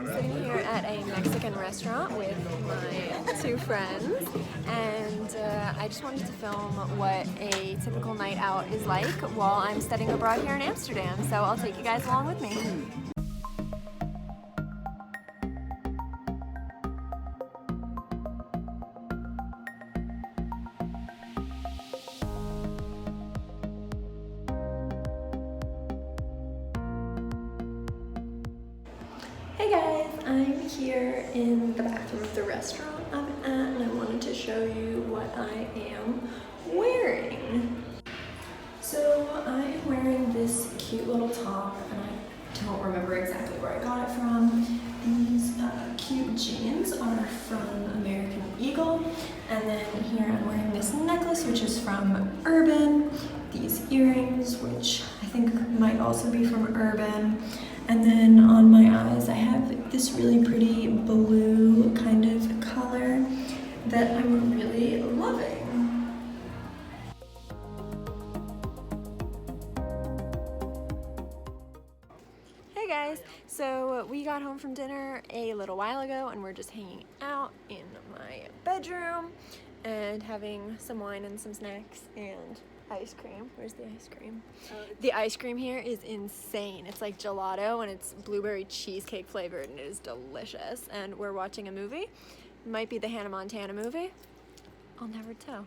sitting here at a Mexican restaurant with my two friends, and I just wanted to film what a typical night out is like while I'm studying abroad here in Amsterdam, so I'll take you guys along with me. Hey guys, I'm here in the bathroom of the restaurant I'm at, and I wanted to show you what I am wearing. So I am wearing this cute little top, and I don't remember exactly where I got it from. These cute jeans are from American Eagle, and then here I'm wearing this necklace which is from Urban, these earrings which I think might also be from Urban, and then on my eyes I have this really pretty blue kind of color that I'm really loving. Hey guys, so we got home from dinner a little while ago and we're just hanging out in my bedroom and having some wine and some snacks and ice cream. Where's the ice cream? The ice cream here is insane. It's like gelato and it's blueberry cheesecake flavored and it is delicious. And we're watching a movie. Might be the Hannah Montana movie. I'll never tell.